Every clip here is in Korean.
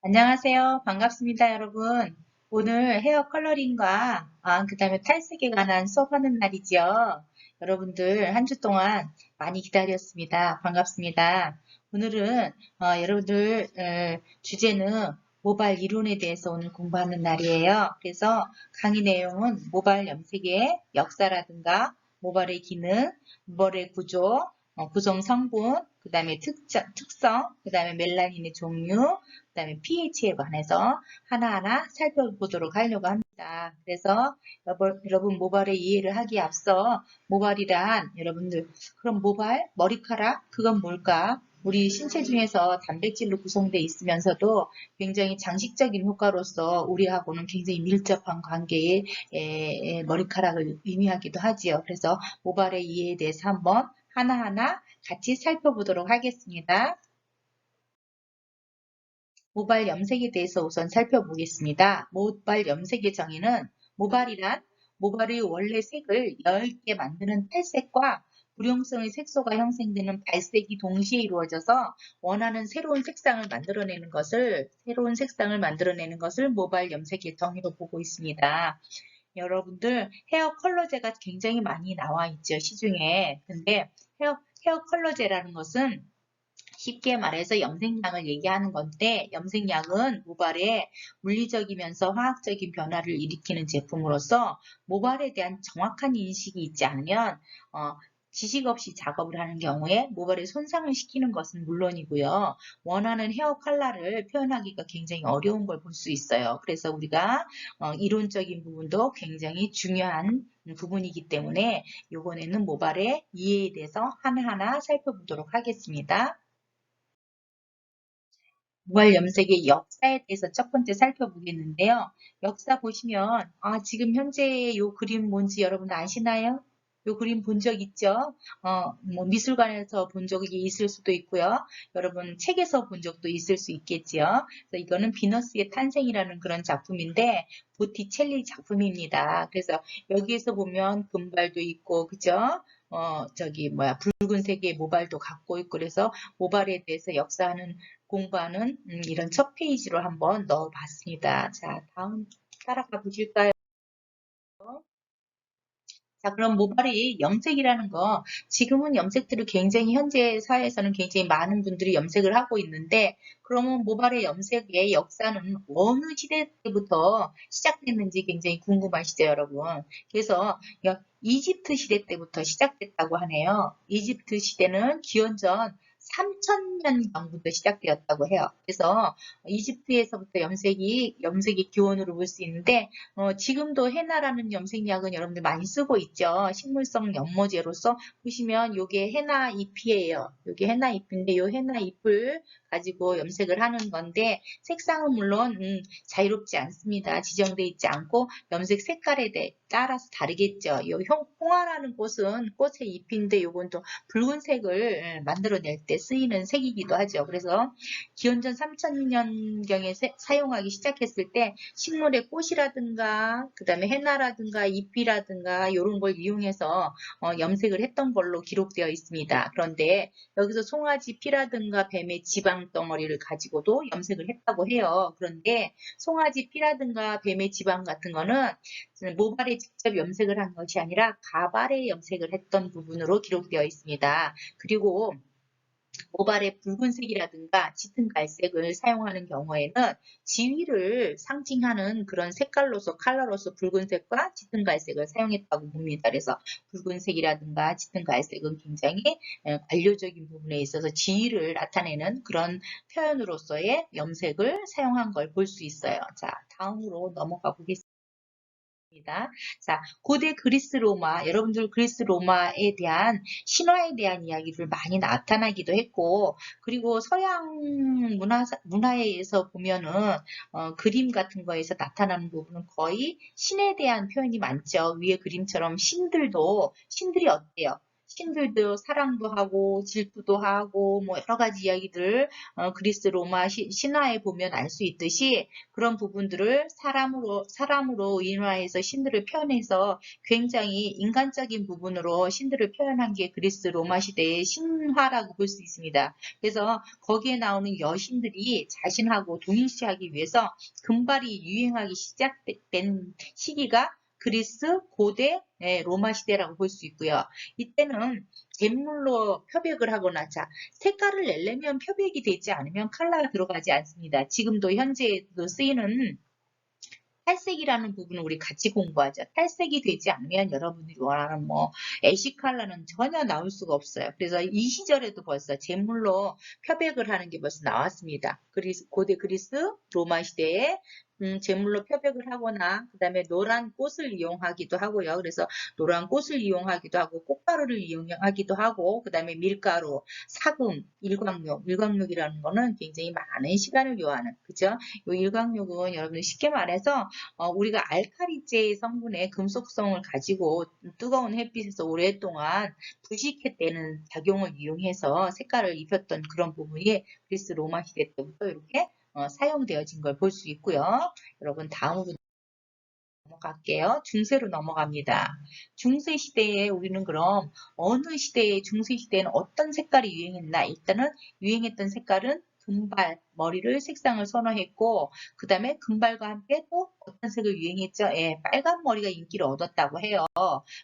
안녕하세요. 반갑습니다, 여러분. 오늘 헤어 컬러링과 그 다음에 탈색에 관한 수업하는 날이죠. 여러분들 한 주 동안 많이 기다렸습니다. 반갑습니다. 오늘은 여러분들 주제는 모발 이론에 대해서 오늘 공부하는 날이에요. 그래서 강의 내용은 모발 염색의 역사라든가 모발의 기능, 모발의 구조, 구성 성분, 그 다음에 특성, 그 다음에 멜라닌의 종류, 그 다음에 pH에 관해서 하나하나 살펴보도록 하려고 합니다. 그래서 여러분 모발의 이해를 하기에 앞서 모발이란 여러분들 그럼 모발, 머리카락 그건 뭘까? 우리 신체 중에서 단백질로 구성되어 있으면서도 굉장히 장식적인 효과로서 우리하고는 굉장히 밀접한 관계의 머리카락을 의미하기도 하지요. 그래서 모발의 이해에 대해서 한번 하나하나 같이 살펴보도록 하겠습니다. 모발 염색에 대해서 우선 살펴보겠습니다. 모발 염색의 정의는 모발이란 모발의 원래 색을 엷게 만드는 탈색과 불용성의 색소가 형성되는 발색이 동시에 이루어져서 원하는 새로운 색상을 만들어내는 것을 모발 염색의 정의로 보고 있습니다. 여러분들 헤어 컬러제가 굉장히 많이 나와 있죠, 시중에. 근데 헤어 컬러제라는 것은 쉽게 말해서 염색약을 얘기하는 건데 염색약은 모발에 물리적이면서 화학적인 변화를 일으키는 제품으로서 모발에 대한 정확한 인식이 있지 않으면 지식 없이 작업을 하는 경우에 모발에 손상을 시키는 것은 물론이고요. 원하는 헤어 컬러를 표현하기가 굉장히 어려운 걸 볼 수 있어요. 그래서 우리가 이론적인 부분도 굉장히 중요한 부분이기 때문에 이번에는 모발의 이해에 대해서 하나하나 살펴보도록 하겠습니다. 모발 염색의 역사에 대해서 첫 번째 살펴보겠는데요. 역사 보시면 지금 현재 요 그림 뭔지 여러분 아시나요? 요 그림 본 적 있죠? 뭐 미술관에서 본 적이 있을 수도 있고요. 여러분 책에서 본 적도 있을 수 있겠지요. 그래서 이거는 비너스의 탄생이라는 그런 작품인데 보티첼리 작품입니다. 그래서 여기에서 보면 금발도 있고 그죠? 붉은색의 모발도 갖고 있고 그래서 모발에 대해서 역사하는 공부하는 이런 첫 페이지로 한번 넣어봤습니다. 자, 다음 따라가 보실까요? 자, 그럼 모발이 염색이라는 거, 지금은 염색들을 굉장히 현재 사회에서는 굉장히 많은 분들이 염색을 하고 있는데, 그러면 모발의 염색의 역사는 어느 시대 때부터 시작됐는지 굉장히 궁금하시죠, 여러분? 그래서 이집트 시대 때부터 시작됐다고 하네요. 이집트 시대는 기원전 3000년경부터 시작되었다고 해요. 그래서 이집트에서부터 염색의 기원으로 볼 수 있는데, 지금도 헤나라는 염색약은 여러분들 많이 쓰고 있죠. 식물성 연모제로서 보시면 요게 헤나 잎이에요. 요게 헤나 잎인데 요 헤나 잎을 가지고 염색을 하는 건데 색상은 물론 자유롭지 않습니다. 지정되어 있지 않고 염색 색깔에 따라서 다르겠죠. 요 홍화라는 꽃의 잎인데 요건 또 붉은색을 만들어낼 때 쓰이는 색이기도 하죠. 그래서 기원전 3000년경에 사용하기 시작했을 때 식물의 꽃이라든가 그 다음에 해나라든가 잎이라든가 이런 걸 이용해서 염색을 했던 걸로 기록되어 있습니다. 그런데 여기서 송아지 피라든가 뱀의 지방 덩어리를 가지고도 염색을 했다고 해요. 그런데 송아지 피라든가 뱀의 지방 같은 거는 모발에 직접 염색을 한 것이 아니라 가발에 염색을 했던 부분으로 기록되어 있습니다. 그리고 모발의 붉은색이라든가 짙은 갈색을 사용하는 경우에는 지위를 상징하는 그런 색깔로서 컬러로서 붉은색과 짙은 갈색을 사용했다고 봅니다. 그래서 붉은색이라든가 짙은 갈색은 굉장히 관료적인 부분에 있어서 지위를 나타내는 그런 표현으로서의 염색을 사용한 걸 볼 수 있어요. 자, 다음으로 넘어가 보겠습니다. 자, 고대 그리스 로마, 여러분들 그리스 로마에 대한 신화에 대한 이야기를 많이 나타나기도 했고, 그리고 서양 문화에서 보면은, 그림 같은 거에서 나타나는 부분은 거의 신에 대한 표현이 많죠. 위에 그림처럼 신들이 어때요? 신들도 사랑도 하고 질투도 하고 뭐 여러 가지 이야기들 그리스 로마 신화에 보면 알 수 있듯이 그런 부분들을 사람으로 인화해서 신들을 표현해서 굉장히 인간적인 부분으로 신들을 표현한 게 그리스 로마 시대의 신화라고 볼 수 있습니다. 그래서 거기에 나오는 여신들이 자신하고 동일시하기 위해서 금발이 유행하기 시작된 시기가 그리스 고대 로마 시대라고 볼 수 있고요. 이때는 잿물로 표백을 하거나 자 색깔을 내려면 표백이 되지 않으면 컬러가 들어가지 않습니다. 지금도 현재도 쓰이는 탈색이라는 부분을 우리 같이 공부하죠. 탈색이 되지 않으면 여러분들이 원하는 뭐 애쉬 컬러는 전혀 나올 수가 없어요. 그래서 이 시절에도 벌써 잿물로 표백을 하는 게 벌써 나왔습니다. 고대 그리스 로마 시대에 잿물로 표백을 하거나 그 다음에 노란 꽃을 이용하기도 하고요. 그래서 노란 꽃을 이용하기도 하고 꽃가루를 이용하기도 하고 그 다음에 밀가루, 사금, 일광욕이라는 거는 굉장히 많은 시간을 요하는 그죠? 이 일광욕은 여러분들 쉽게 말해서 우리가 알칼리제 성분의 금속성을 가지고 뜨거운 햇빛에서 오랫동안 부식해내는 작용을 이용해서 색깔을 입혔던 그런 부분이 그리스 로마 시대 때부터 이렇게 사용되어진 걸 볼 수 있고요. 여러분 다음으로 넘어갈게요. 중세로 넘어갑니다. 중세 시대에 우리는 그럼 어느 시대에 중세 시대에는 어떤 색깔이 유행했나? 일단은 유행했던 색깔은 금발, 머리를 색상을 선호했고 그 다음에 금발과 함께 또 어떤 색을 유행했죠? 예, 빨간 머리가 인기를 얻었다고 해요.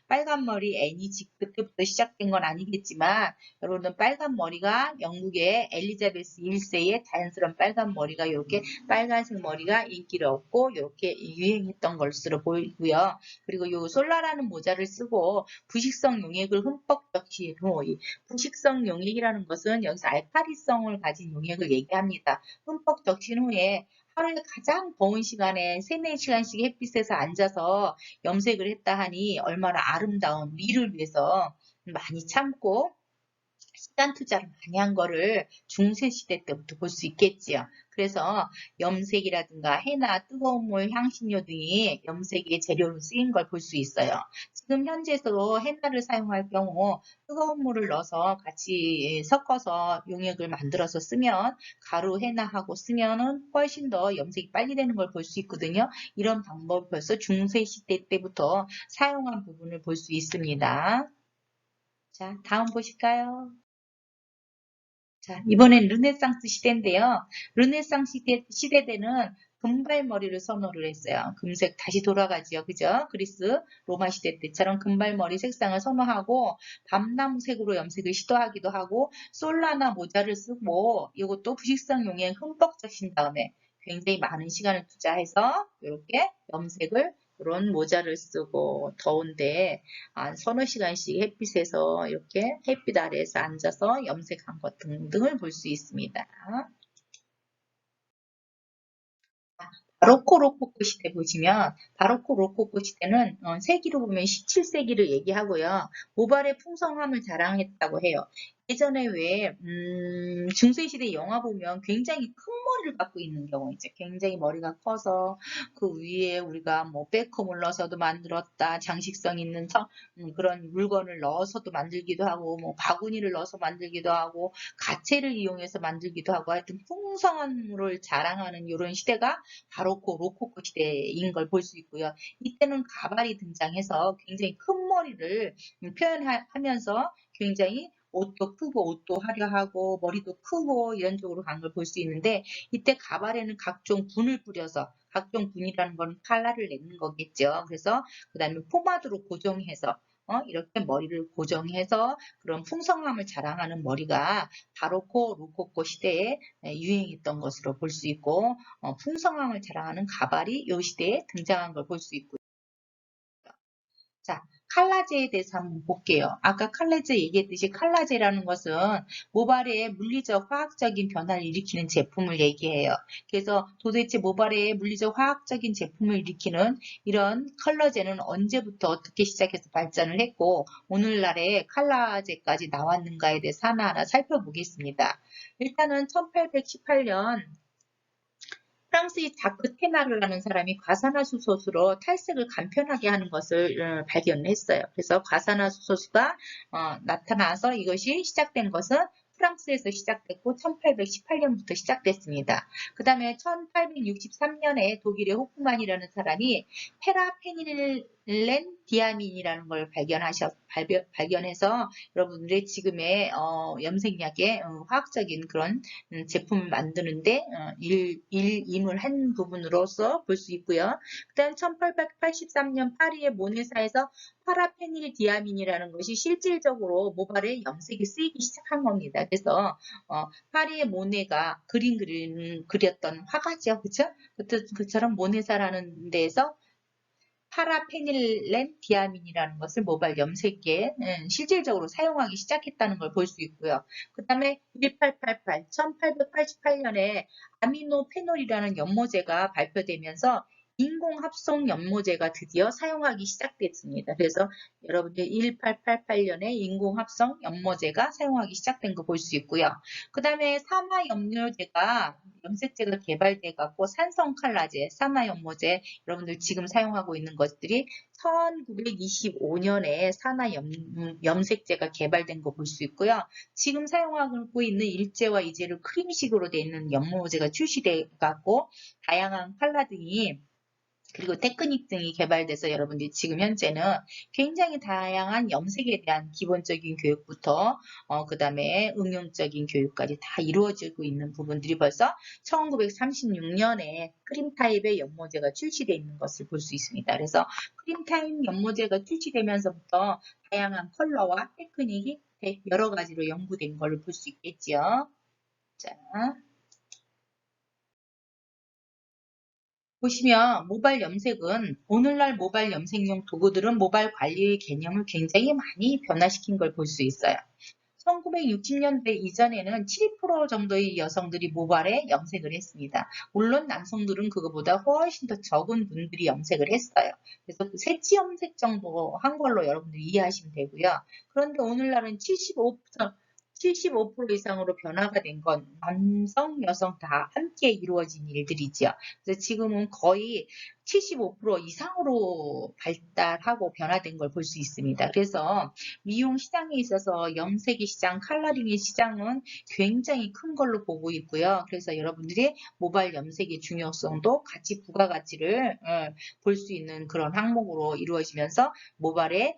빨간 머리 애니지 그때부터 시작된 건 아니겠지만 여러분은 빨간 머리가 영국의 엘리자베스 1세의 자연스러운 빨간 머리가 이렇게 빨간색 머리가 인기를 얻고 이렇게 유행했던 것으로 보이고요. 그리고 요 솔라라는 모자를 쓰고 부식성 용액을 흠뻑 적신 후 부식성 용액이라는 것은 여기서 알칼리성을 가진 용액을 얘기합니다. 흠뻑 적신 후에 하루에 가장 더운 시간에 3, 4시간씩 햇빛에서 앉아서 염색을 했다 하니 얼마나 아름다운 미를 위해서 많이 참고 시간 투자를 많이 한 거를 중세시대 때부터 볼 수 있겠지요. 그래서 염색이라든가 해나 뜨거운 물, 향신료 등이 염색의 재료로 쓰인 걸 볼 수 있어요. 지금 현재도 해나를 사용할 경우 뜨거운 물을 넣어서 같이 섞어서 용액을 만들어서 쓰면 가루 해나하고 쓰면은 훨씬 더 염색이 빨리 되는 걸 볼 수 있거든요. 이런 방법 벌써 중세시대 때부터 사용한 부분을 볼 수 있습니다. 자, 다음 보실까요? 자, 이번엔 르네상스 시대인데요. 르네상스 시대 때는 금발머리를 선호를 했어요. 금색 다시 돌아가지요. 그죠? 그리스 로마 시대 때처럼 금발머리 색상을 선호하고 밤나무색으로 염색을 시도하기도 하고 솔라나 모자를 쓰고 이것도 부식성 용액 흠뻑 적신 다음에 굉장히 많은 시간을 투자해서 이렇게 염색을 그런 모자를 쓰고 더운데 서너 시간씩 햇빛에서 이렇게 햇빛 아래에서 앉아서 염색한 것 등등을 볼 수 있습니다. 바로코 로코코 시대 보시면 바로코 로코코 시대는 세기로 보면 17세기를 얘기하고요. 모발의 풍성함을 자랑했다고 해요. 예전에 왜 중세시대 영화 보면 굉장히 큰 머리를 갖고 있는 경우 있죠. 굉장히 머리가 커서 그 위에 우리가 뭐 베컴을 넣어서도 만들었다. 장식성 있는 그런 물건을 넣어서도 만들기도 하고 뭐 바구니를 넣어서 만들기도 하고 가채를 이용해서 만들기도 하고 하여튼 풍성함을 자랑하는 이런 시대가 바로코 로코코 시대인 걸 볼 수 있고요. 이때는 가발이 등장해서 굉장히 큰 머리를 표현하면서 굉장히 옷도 크고 옷도 화려하고 머리도 크고 이런 쪽으로 간 걸 볼 수 있는데 이때 가발에는 각종 분을 뿌려서 각종 분이라는 건 컬러를 내는 거겠죠. 그래서 그 다음에 포마드로 고정해서 이렇게 머리를 고정해서 그런 풍성함을 자랑하는 머리가 바로코 로코코 시대에 유행했던 것으로 볼 수 있고 풍성함을 자랑하는 가발이 이 시대에 등장한 걸 볼 수 있고요. 자, 칼라제에 대해서 한번 볼게요. 아까 칼라제 얘기했듯이 칼라제라는 것은 모발에 물리적, 화학적인 변화를 일으키는 제품을 얘기해요. 그래서 도대체 모발에 물리적, 화학적인 제품을 일으키는 이런 컬러제는 언제부터 어떻게 시작해서 발전을 했고 오늘날에 칼라제까지 나왔는가에 대해서 하나하나 살펴보겠습니다. 일단은 1818년 프랑스의 자크 테나르라는 사람이 과산화수소수로 탈색을 간편하게 하는 것을 발견했어요. 그래서 과산화수소수가 나타나서 이것이 시작된 것은 프랑스에서 시작됐고 1818년부터 시작됐습니다. 그 다음에 1863년에 독일의 호프만이라는 사람이 페라페닐렌 디아민이라는 걸 발견해서 여러분들의 지금의 염색약의 화학적인 그런 제품을 만드는데 일임을 한 부분으로서 볼 수 있고요. 그 다음 1883년 파리의 모네사에서 파라페닐 디아민이라는 것이 실질적으로 모발에 염색이 쓰이기 시작한 겁니다. 그래서 파리의 모네가 그렸던 화가죠. 그쵸? 그처럼 모네사라는 데에서 파라페닐렌 디아민이라는 것을 모발 염색에 실질적으로 사용하기 시작했다는 걸 볼 수 있고요. 그 다음에 1888년에 아미노페놀이라는 연모제가 발표되면서 인공합성 연모제가 드디어 사용하기 시작됐습니다. 그래서 여러분들 1888년에 인공합성 연모제가 사용하기 시작된 거 볼 수 있고요. 그 다음에 염색제가 개발돼 갖고 산성칼라제, 산화연모제 여러분들 지금 사용하고 있는 것들이 1925년에 염색제가 개발된 거 볼 수 있고요. 지금 사용하고 있는 일제와 이제를 크림식으로 되어 있는 연모제가 출시돼 갖고 다양한 컬러 등이 그리고 테크닉 등이 개발돼서 여러분들이 지금 현재는 굉장히 다양한 염색에 대한 기본적인 교육부터 그 다음에 응용적인 교육까지 다 이루어지고 있는 부분들이 벌써 1936년에 크림 타입의 연모제가 출시되어 있는 것을 볼 수 있습니다. 그래서 크림 타입 연모제가 출시되면서부터 다양한 컬러와 테크닉이 여러 가지로 연구된 것을 볼 수 있겠죠. 자. 보시면 모발 염색은 오늘날 모발 염색용 도구들은 모발 관리의 개념을 굉장히 많이 변화시킨 걸 볼 수 있어요. 1960년대 이전에는 7% 정도의 여성들이 모발에 염색을 했습니다. 물론 남성들은 그거보다 훨씬 더 적은 분들이 염색을 했어요. 그래서 그 새치 염색 정도 한 걸로 여러분들이 이해하시면 되고요. 그런데 오늘날은 75% 이상으로 변화가 된 건 남성, 여성 다 함께 이루어진 일들이죠. 그래서 지금은 거의 75% 이상으로 발달하고 변화된 걸 볼 수 있습니다. 그래서 미용 시장에 있어서 염색의 시장, 컬러링의 시장은 굉장히 큰 걸로 보고 있고요. 그래서 여러분들이 모발 염색의 중요성도 같이 부가가치를 볼 수 있는 그런 항목으로 이루어지면서 모발에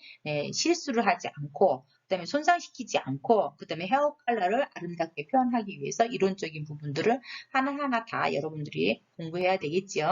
실수를 하지 않고 그 다음에 손상시키지 않고 그 다음에 헤어 컬러를 아름답게 표현하기 위해서 이론적인 부분들을 하나하나 다 여러분들이 공부해야 되겠죠.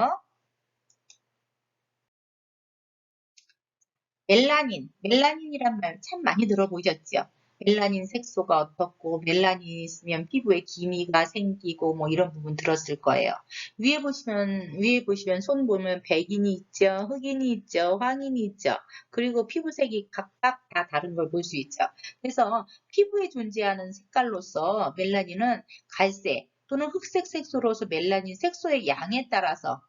멜라닌이란 말 참 많이 들어보셨죠? 멜라닌 색소가 어떻고 멜라닌 있으면 피부에 기미가 생기고 뭐 이런 부분 들었을 거예요. 위에 보시면 손 보면 백인이 있죠, 흑인이 있죠, 황인이 있죠. 그리고 피부색이 각각 다 다른 걸 볼 수 있죠. 그래서 피부에 존재하는 색깔로서 멜라닌은 갈색 또는 흑색 색소로서 멜라닌 색소의 양에 따라서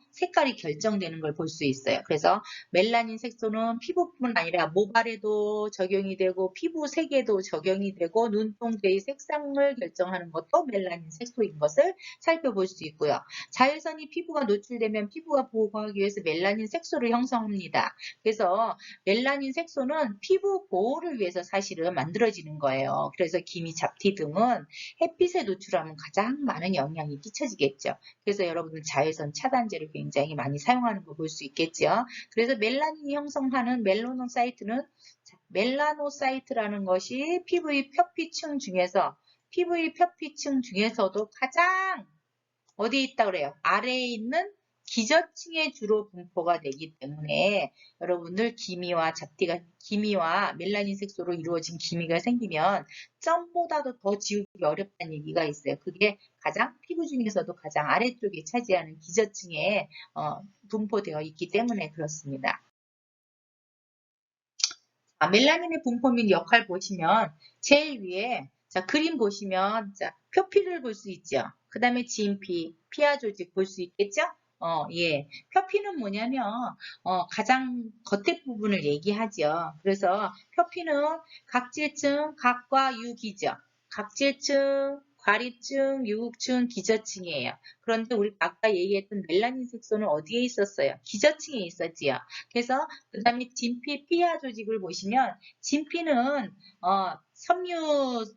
색깔이 결정되는 걸 볼 수 있어요. 그래서 멜라닌 색소는 피부뿐 아니라 모발에도 적용이 되고 피부색에도 적용이 되고 눈동자의 색상을 결정하는 것도 멜라닌 색소인 것을 살펴볼 수 있고요. 자외선이 피부가 노출되면 피부가 보호하기 위해서 멜라닌 색소를 형성합니다. 그래서 멜라닌 색소는 피부 보호를 위해서 사실은 만들어지는 거예요. 그래서 기미, 잡티 등은 햇빛에 노출하면 가장 많은 영향이 끼쳐지겠죠. 그래서 여러분들 자외선 차단제를 굉장히 많이 사용하는 거 볼 수 있겠죠. 그래서 멜라닌이 형성하는 멜라노사이트라는 것이 피부의 표피층 중에서도 가장 어디에 있다 그래요? 아래에 있는 기저층에 주로 분포가 되기 때문에 여러분들 기미와 멜라닌 색소로 이루어진 기미가 생기면 점보다도 더 지우기 어렵다는 얘기가 있어요. 그게 피부 중에서도 가장 아래쪽에 차지하는 기저층에 분포되어 있기 때문에 그렇습니다. 멜라닌의 분포 및 역할 보시면 제일 위에 그림 보시면 표피를 볼 수 있죠. 그 다음에 진피, 피하 조직 볼 수 있겠죠? 예. 표피는 뭐냐면 가장 겉에 부분을 얘기하죠. 그래서 표피는 각질층, 각과 유기죠. 각질층, 과립층, 유국층, 기저층이에요. 그런데 우리 아까 얘기했던 멜라닌 색소는 어디에 있었어요? 기저층에 있었지요. 그래서 그 다음에 진피 피하 조직을 보시면 진피는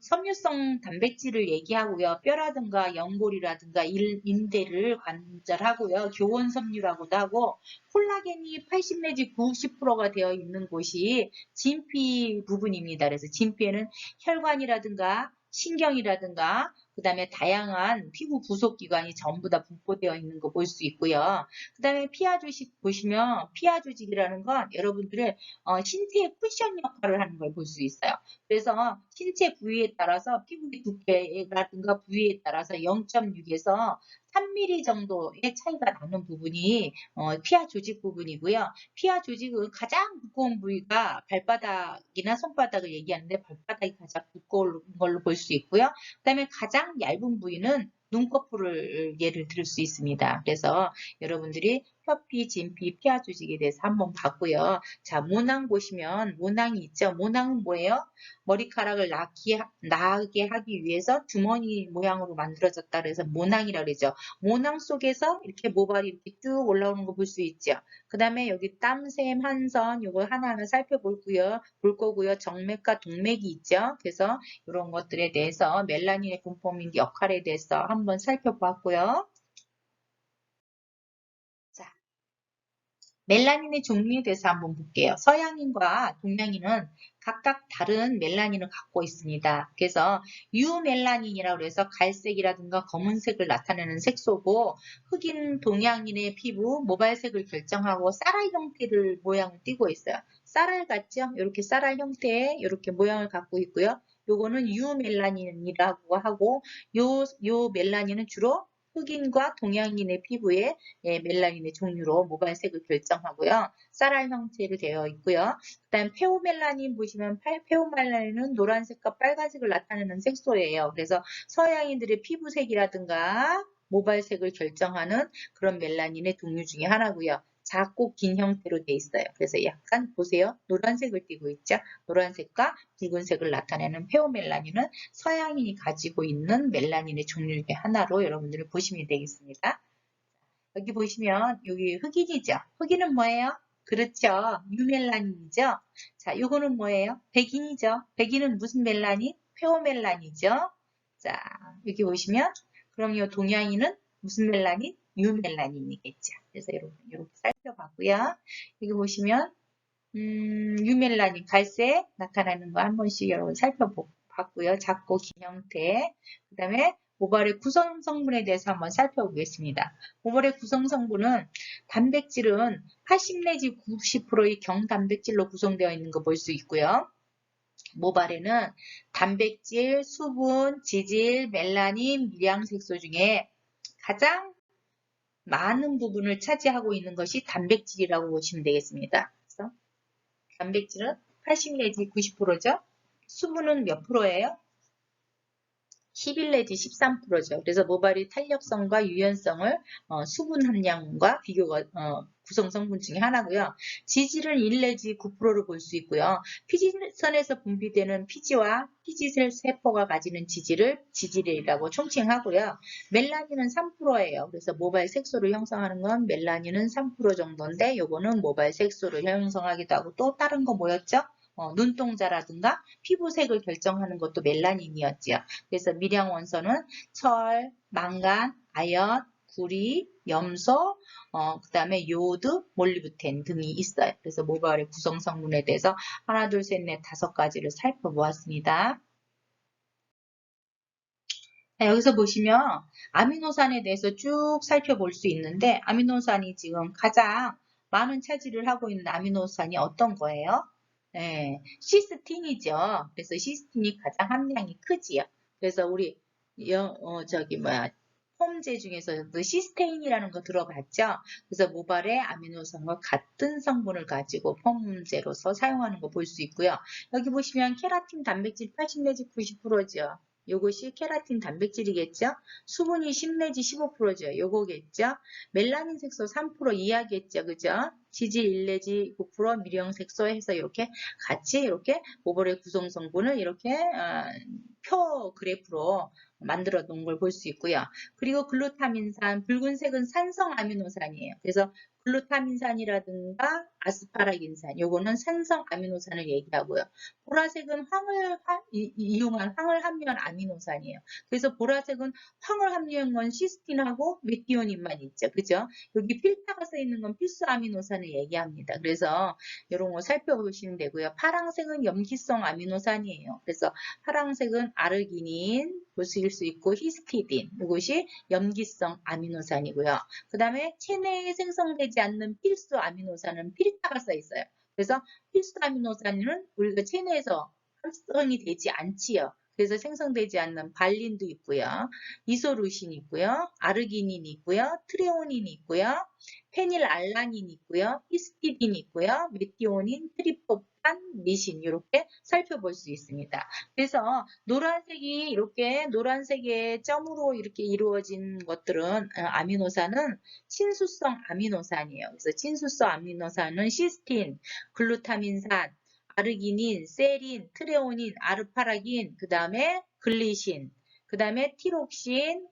섬유성 단백질을 얘기하고요. 뼈라든가 연골이라든가 인대를 관절하고요. 교원 섬유라고도 하고 콜라겐이 80 내지 90%가 되어 있는 곳이 진피 부분입니다. 그래서 진피에는 혈관이라든가 신경이라든가 그 다음에 다양한 피부 부속 기관이 전부 다 분포되어 있는 거 볼 수 있고요. 그 다음에 피하 조직 보시면 피하 조직이라는 건 여러분들의 신체의 쿠션 역할을 하는 걸 볼 수 있어요. 그래서 신체 부위에 따라서 피부의 두께라든가 부위에 따라서 0.6에서 3mm 정도의 차이가 나는 부분이 피하 조직 부분이고요. 피하 조직은 가장 두꺼운 부위가 발바닥이나 손바닥을 얘기하는데 발바닥이 가장 두꺼운 걸로 볼 수 있고요. 그 다음에 가장 얇은 부위는 눈꺼풀을 예를 들 수 있습니다. 그래서 여러분들이 혀피, 진피, 피하 조직에 대해서 한번 봤고요. 자, 모낭 보시면 모낭이 있죠. 모낭은 뭐예요? 머리카락을 나게 하기 위해서 주머니 모양으로 만들어졌다 그래서 모낭이라고 그러죠. 모낭 속에서 이렇게 모발이 이렇게 쭉 올라오는 거 볼 수 있죠. 그 다음에 여기 땀샘, 한선 요거 하나하나 볼 거고요. 정맥과 동맥이 있죠. 그래서 이런 것들에 대해서 멜라닌의 분포민 역할에 대해서 한번 살펴보았고요. 자, 멜라닌의 종류에 대해서 한번 볼게요. 서양인과 동양인은 각각 다른 멜라닌을 갖고 있습니다. 그래서 유멜라닌이라고 해서 갈색이라든가 검은색을 나타내는 색소고 흑인 동양인의 피부 모발색을 결정하고 쌀알 형태를 모양을 띠고 있어요. 쌀알 같죠? 이렇게 쌀알 형태의 이렇게 모양을 갖고 있고요. 요거는 유멜라닌이라고 하고 요 멜라닌은 주로 흑인과 동양인의 피부에 멜라닌의 종류로 모발색을 결정하고요. 쌀알 형태로 되어 있고요. 그 다음 페오멜라닌 보시면 페오멜라닌은 노란색과 빨간색을 나타내는 색소예요. 그래서 서양인들의 피부색이라든가 모발색을 결정하는 그런 멜라닌의 종류 중에 하나고요. 작고 긴 형태로 되어 있어요. 그래서 약간 보세요. 노란색을 띠고 있죠. 노란색과 붉은색을 나타내는 페오멜라닌은 서양인이 가지고 있는 멜라닌의 종류 중에 하나로 여러분들이 보시면 되겠습니다. 여기 보시면 여기 흑인이죠. 흑인은 뭐예요? 그렇죠. 유멜라닌이죠. 자, 요거는 뭐예요? 백인이죠. 백인은 무슨 멜라닌? 페오멜라닌이죠. 자, 여기 보시면 그럼 요 동양인은 무슨 멜라닌? 유멜라닌이겠죠. 그래서 이렇게 살펴봤고요. 여기 보시면 유멜라닌 갈색 나타나는 거 한 번씩 여러분 살펴봤고요. 작고 긴 형태. 그 다음에 모발의 구성 성분에 대해서 한번 살펴보겠습니다. 모발의 구성 성분은 단백질은 80 내지 90%의 경단백질로 구성되어 있는 거 볼 수 있고요. 모발에는 단백질, 수분, 지질, 멜라닌, 미량색소 중에 가장 많은 부분을 차지하고 있는 것이 단백질이라고 보시면 되겠습니다. 그래서 단백질은 80 내지 90%죠. 수분은 몇 프로예요? 11 내지 13%죠. 그래서 모발의 탄력성과 유연성을 수분 함량과 비교가 구성 성분 중에 하나고요. 지질은 1 내지 9%를 볼 수 있고요. 피지선에서 분비되는 피지와 피지셀 세포가 가지는 지질을 지질이라고 총칭하고요. 멜라닌은 3%예요. 그래서 모발 색소를 형성하는 건 멜라닌은 3% 정도인데 요거는 모발 색소를 형성하기도 하고 또 다른 거 뭐였죠? 눈동자라든가 피부색을 결정하는 것도 멜라닌이었지요. 그래서 미량 원소는 철, 망간, 아연, 구리, 염소, 그 다음에 요오드, 몰리브덴 등이 있어요. 그래서 모발의 구성 성분에 대해서 하나, 둘, 셋, 넷, 5가지를 살펴보았습니다. 자, 여기서 보시면 아미노산에 대해서 쭉 살펴볼 수 있는데 아미노산이 지금 가장 많은 차지를 하고 있는 아미노산이 어떤 거예요? 네, 시스틴이죠. 그래서 시스틴이 가장 함량이 크지요. 그래서 우리 폼제 중에서도 시스테인이라는 거 들어봤죠? 그래서 모발의 아미노산과 같은 성분을 가지고 폼제로서 사용하는 거 볼 수 있고요. 여기 보시면 케라틴 단백질 80 내지 90%죠. 요것이 케라틴 단백질이겠죠? 수분이 10 내지 15%죠. 요거겠죠? 멜라닌 색소 3% 이하겠죠. 그죠? 지질 1 내지 9%, 미령 색소 해서 이렇게 같이 이렇게 모발의 구성 성분을 이렇게 표 그래프로 만들어 놓은 걸 볼 수 있고요. 그리고 글루타민산, 붉은색은 산성 아미노산이에요. 그래서 글루타민산이라든가 아스파라긴산, 요거는 산성 아미노산을 얘기하고요. 보라색은 이용한 황을 함유한 아미노산이에요. 그래서 보라색은 황을 함유한 건 시스틴하고 메티오닌만 있죠. 그죠? 여기 필타가 써 있는 건 필수 아미노산을 얘기합니다. 그래서 이런 거 살펴보시면 되고요. 파란색은 염기성 아미노산이에요. 그래서 파란색은 아르기닌 보실 수 있고 히스티딘, 이것이 염기성 아미노산이고요. 그 다음에 체내에 생성되지 않는 필수 아미노산은 필타가 써 있어요. 그래서 필수 아미노산은 우리가 체내에서 활성이 되지 않지요. 그래서 생성되지 않는 발린도 있고요. 이소루신 있고요. 아르기닌 있고요. 트레오닌 있고요. 페닐알라닌 있고요. 히스티딘 있고요. 메티오닌, 트리프토판, 리신 이렇게 살펴볼 수 있습니다. 그래서 노란색이 이렇게 노란색의 점으로 이렇게 이루어진 것들은 아미노산은 친수성 아미노산이에요. 그래서 친수성 아미노산은 시스틴, 글루타민산, 아르기닌, 세린, 트레오닌, 아르파라긴, 그 다음에 글리신, 그 다음에 티록신,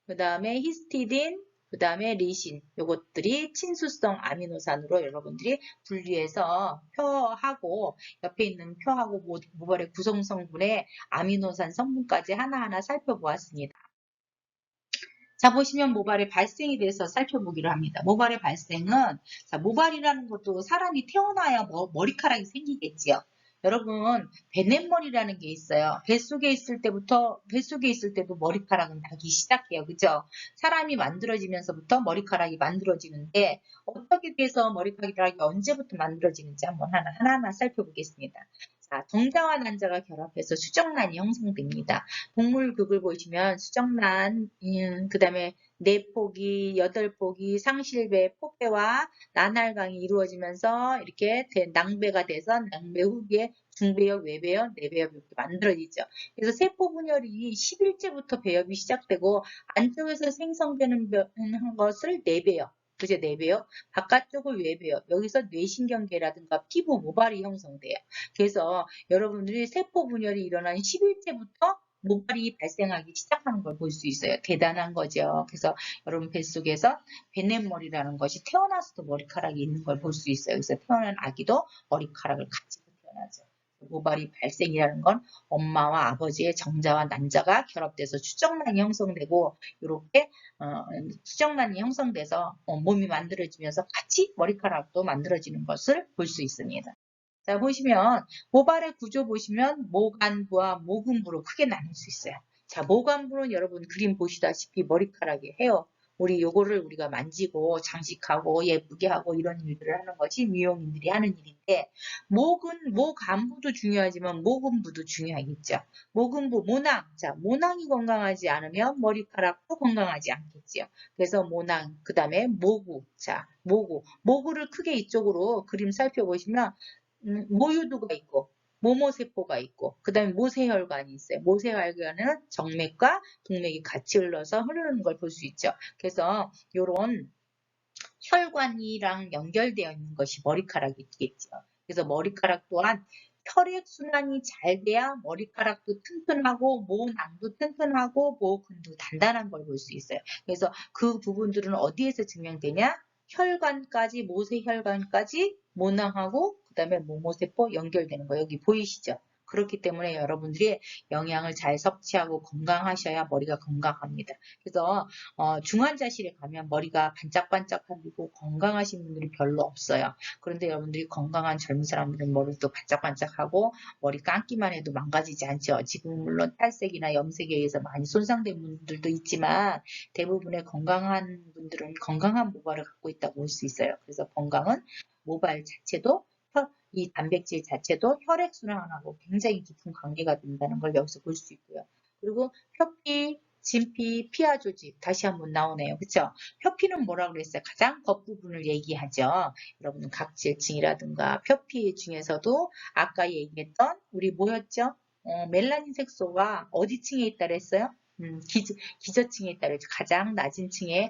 그 다음에 히스티딘, 그 다음에 리신, 요것들이 친수성 아미노산으로 여러분들이 분리해서 표하고 옆에 있는 표하고 모발의 구성성분의 아미노산 성분까지 하나하나 살펴보았습니다. 자, 보시면 모발의 발생에 대해서 살펴보기로 합니다. 모발의 발생은, 자, 모발이라는 것도 사람이 태어나야 머리카락이 생기겠지요. 여러분, 뱃냇머리라는 게 있어요. 뱃속에 있을 때도 머리카락은 나기 시작해요. 그죠? 사람이 만들어지면서부터 머리카락이 만들어지는데, 어떻게 돼서 머리카락이 언제부터 만들어지는지 한번 하나하나 살펴보겠습니다. 자, 정자와 난자가 결합해서 수정란이 형성됩니다. 동물극을 보시면 수정란, 그 다음에 4포기, 8포기, 상실배, 포배와 나날강이 이루어지면서 이렇게 낭배가 돼서 낭배 후기에 중배엽, 외배엽, 내배엽 이렇게 만들어지죠. 그래서 세포 분열이 10일째부터 배엽이 시작되고 안쪽에서 생성되는 것을 내배엽, 그죠? 내배엽, 바깥쪽을 외배엽, 여기서 뇌신경계라든가 피부 모발이 형성돼요. 그래서 여러분들이 세포 분열이 일어난 10일째부터 모발이 발생하기 시작하는 걸 볼 수 있어요. 대단한 거죠. 그래서 여러분 뱃속에서 뱃냇머리라는 것이 태어나서도 머리카락이 있는 걸 볼 수 있어요. 그래서 태어난 아기도 머리카락을 가지고 태어나죠. 모발이 발생이라는 건 엄마와 아버지의 정자와 난자가 결합돼서 수정란이 형성되고 이렇게 수정란이 형성돼서 몸이 만들어지면서 같이 머리카락도 만들어지는 것을 볼 수 있습니다. 자, 보시면 모발의 구조 보시면 모간부와 모근부로 크게 나눌 수 있어요. 자, 모간부는 여러분 그림 보시다시피 머리카락이 헤어. 요거를 우리가 만지고 장식하고 예쁘게 하고 이런 일들을 하는 것이 미용인들이 하는 일인데, 모간부도 중요하지만 모근부도 중요하겠죠. 모근부, 모낭. 자, 모낭이 건강하지 않으면 머리카락도 건강하지 않겠지요. 그래서 모낭, 그 다음에 모구. 자, 모구를 크게 이쪽으로 그림 살펴보시면 모유두가 있고 모모세포가 있고 그 다음에 모세혈관이 있어요. 모세혈관은 정맥과 동맥이 같이 흘러서 흐르는 걸 볼 수 있죠. 그래서 이런 혈관이랑 연결되어 있는 것이 머리카락이 있겠죠. 그래서 머리카락 또한 혈액순환이 잘 돼야 머리카락도 튼튼하고 모낭도 튼튼하고 모근도 단단한 걸 볼 수 있어요. 그래서 그 부분들은 어디에서 증명되냐? 혈관까지, 모세혈관까지 모낭하고 그 다음에 모모세포 연결되는 거 여기 보이시죠? 그렇기 때문에 여러분들이 영양을 잘 섭취하고 건강하셔야 머리가 건강합니다. 그래서 중환자실에 가면 머리가 반짝반짝하고 건강하신 분들이 별로 없어요. 그런데 여러분들이 건강한 젊은 사람들은 머리도 반짝반짝하고 머리 감기만 해도 망가지지 않죠. 지금 물론 탈색이나 염색에 의해서 많이 손상된 분들도 있지만 대부분의 건강한 분들은 건강한 모발을 갖고 있다고 볼 수 있어요. 그래서 건강은 모발 자체도 이 단백질 자체도 혈액순환하고 굉장히 깊은 관계가 된다는 걸 여기서 볼 수 있고요. 그리고 표피, 진피, 피하 조직 다시 한번 나오네요. 그렇죠? 표피는 뭐라고 그랬어요? 가장 겉부분을 얘기하죠. 여러분 각질층이라든가 표피 중에서도 아까 얘기했던 우리 뭐였죠? 멜라닌 색소가 어디 층에 있다 그랬어요? 기저층에 있다 그랬죠. 가장 낮은 층에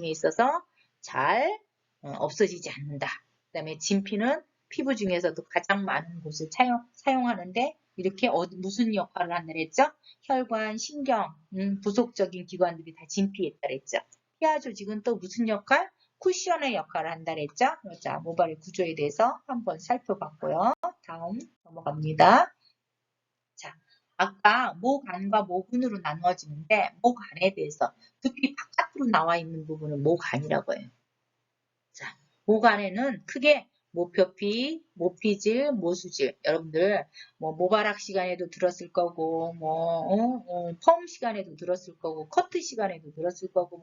있어서 잘 없어지지 않는다. 그 다음에 진피는 피부 중에서도 가장 많은 곳을 사용하는데 이렇게 무슨 역할을 한다 그랬죠? 혈관, 신경, 부속적인 기관들이 다 진피했다 그랬죠. 피하 조직은 또 무슨 역할? 쿠션의 역할을 한다 그랬죠. 자, 모발의 구조에 대해서 한번 살펴봤고요. 다음 넘어갑니다. 자, 아까 목 안과 모근으로 나누어지는데 목 안에 대해서 두피 바깥으로 나와 있는 부분은 목 안이라고 해요. 자, 목 안에는 크게 모표피, 모피질, 모수질. 여러분들 뭐 모발학 시간에도 들었을 거고, 펌 시간에도 들었을 거고, 커트 시간에도 들었을 거고,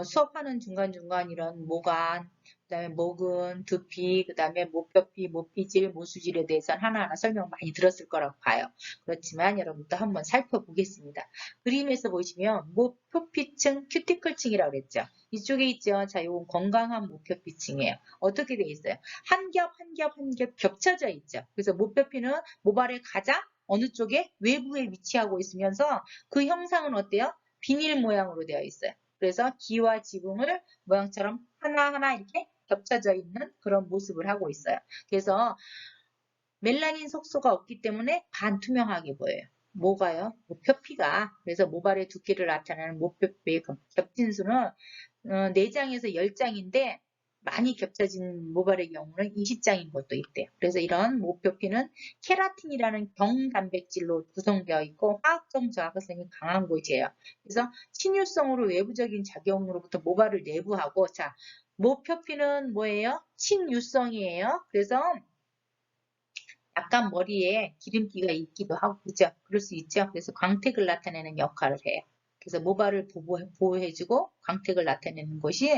수업하는 중간중간 이런 모간, 그다음에 목은, 두피, 그다음에 모표피, 모피질, 모수질에 대해서는 하나하나 설명 많이 들었을 거라고 봐요. 그렇지만 여러분도 한번 살펴보겠습니다. 그림에서 보시면 모표피층, 큐티클층이라고 그랬죠. 이쪽에 있죠. 자, 이건 건강한 모표피층이에요. 어떻게 돼 있어요? 한 겹, 한 겹, 한 겹 겹쳐져 있죠. 그래서 모표피는 모발의 가장 어느 쪽에 외부에 위치하고 있으면서 그 형상은 어때요? 비닐 모양으로 되어 있어요. 그래서 기와 지붕을 모양처럼 하나하나 이렇게 겹쳐져 있는 그런 모습을 하고 있어요. 그래서 멜라닌 색소가 없기 때문에 반투명하게 보여요. 뭐가요? 모표피가. 그래서 모발의 두께를 나타내는 모표피의 겹진 수는 4장에서 10장인데 많이 겹쳐진 모발의 경우는 20장인 것도 있대요. 그래서 이런 모표피는 케라틴이라는 경단백질로 구성되어 있고 화학적 저하성이 강한 곳이에요. 그래서 친유성으로 외부적인 작용으로부터 모발을 내부하고, 자, 모표피는 뭐예요? 친유성이에요. 그래서 약간 머리에 기름기가 있기도 하고, 그죠? 그럴 수 있죠? 그래서 광택을 나타내는 역할을 해요. 그래서 모발을 보호해주고 광택을 나타내는 것이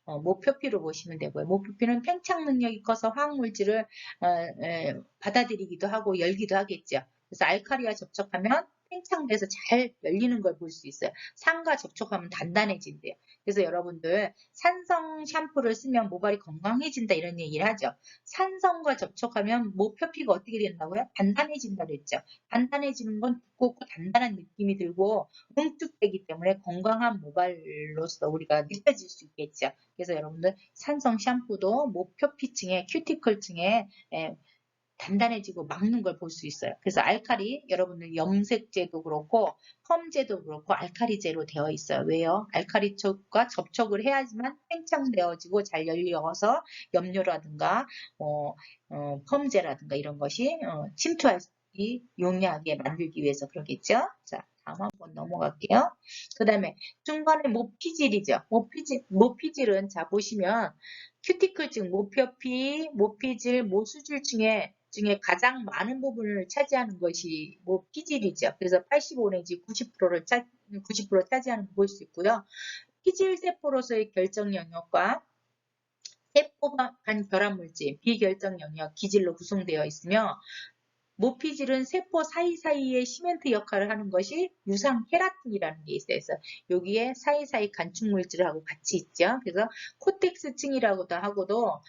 모표피로 보시면 되고요. 모표피는 팽창 능력이 커서 화학물질을 받아들이기도 하고 열기도 하겠죠. 그래서 알칼리와 접촉하면 팽창돼서 잘 열리는 걸 볼 수 있어요. 산과 접촉하면 단단해진대요. 그래서 여러분들 산성 샴푸를 쓰면 모발이 건강해진다 이런 얘기를 하죠. 산성과 접촉하면 모표피가 어떻게 된다고요? 단단해진다고 했죠. 단단해지는 건 두껍고 단단한 느낌이 들고 뭉툭되기 때문에 건강한 모발로서 우리가 느껴질 수 있겠죠. 그래서 여러분들 산성 샴푸도 모표피층에 큐티클층에 단단해지고 막는 걸 볼 수 있어요. 그래서 알칼리, 여러분들 염색제도 그렇고 펌제도 그렇고 알칼리제로 되어 있어요. 왜요? 알칼리 쪽과 접촉을 해야지만 팽창되어지고 잘 열려서 염료라든가 펌제라든가 이런 것이 침투하기 용이하게 만들기 위해서 그러겠죠. 자, 다음 한번 넘어갈게요. 그 다음에 중간에 모피질이죠. 모피질은 자 보시면 큐티클층, 모표피, 모피질, 모수질 중에 가장 많은 부분을 차지하는 것이 모피질이죠. 그래서 85 내지 90%를 90% 차지하는 걸 볼 수 있고요. 피질 세포로서의 결정 영역과 세포 간 결합물질, 비결정 영역, 기질로 구성되어 있으며 모피질은 세포 사이사이에 시멘트 역할을 하는 것이 유상 케라틴이라는 게 있어요. 그래서 여기에 사이사이 간축물질하고 같이 있죠. 그래서 코텍스층이라고도 하고도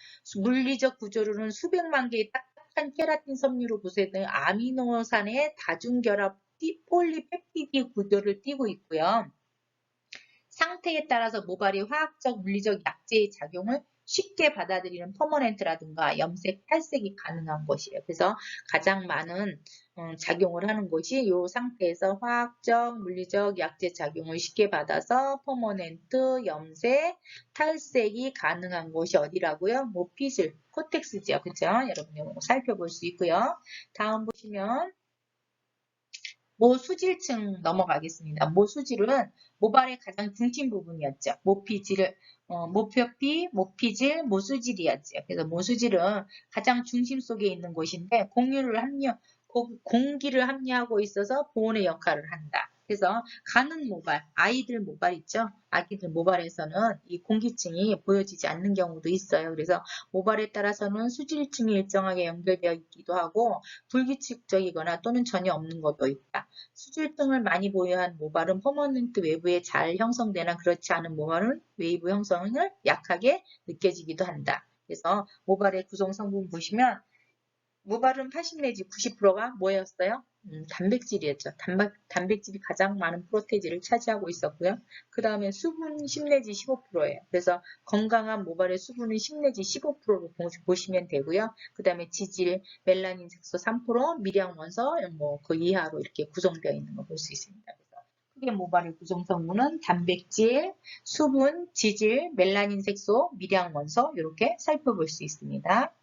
물리적 구조로는 수백만 개의 딱딱한 케라틴 섬유로 구성된 아미노산의 다중결합 폴리펩티드 구조를 띠고 있고요. 상태에 따라서 모발이 화학적, 물리적 약제의 작용을 쉽게 받아들이는 퍼머넨트라든가 염색, 탈색이 가능한 것이에요. 그래서 가장 많은 작용을 하는 것이 이 상태에서 화학적, 물리적 약제 작용을 쉽게 받아서 퍼머넨트, 염색, 탈색이 가능한 곳이 어디라고요? 모피질, 코텍스죠. 그렇죠? 여러분이 살펴볼 수 있고요. 다음 보시면 모수질층 넘어가겠습니다. 모수질은 모발의 가장 중심 부분이었죠. 모표피, 모피질, 모수질이었죠. 그래서 모수질은 가장 중심 속에 있는 곳인데 공기를 함유하고 있어서 보온의 역할을 한다. 그래서 가는 모발, 아이들 모발 있죠? 아기들 모발에서는 이 공기층이 보여지지 않는 경우도 있어요. 그래서 모발에 따라서는 수질층이 일정하게 연결되어 있기도 하고 불규칙적이거나 또는 전혀 없는 것도 있다. 수질층을 많이 보유한 모발은 퍼머넌트 외부에 잘 형성되나 그렇지 않은 모발은 외부 형성을 약하게 느껴지기도 한다. 그래서 모발의 구성 성분 보시면 모발은 80 내지 90%가 뭐였어요? 단백질이었죠. 단백질이 가장 많은 프로테이지를 차지하고 있었고요. 그 다음에 수분 10 내지 15%예요. 그래서 건강한 모발의 수분은 10 내지 15%로 보시면 되고요. 그 다음에 지질, 멜라닌 색소 3%, 미량 원소 뭐 그 이하로 이렇게 구성되어 있는 거 볼 수 있습니다. 그래서 크게 모발의 구성 성분은 단백질, 수분, 지질, 멜라닌 색소, 미량 원소 이렇게 살펴볼 수 있습니다.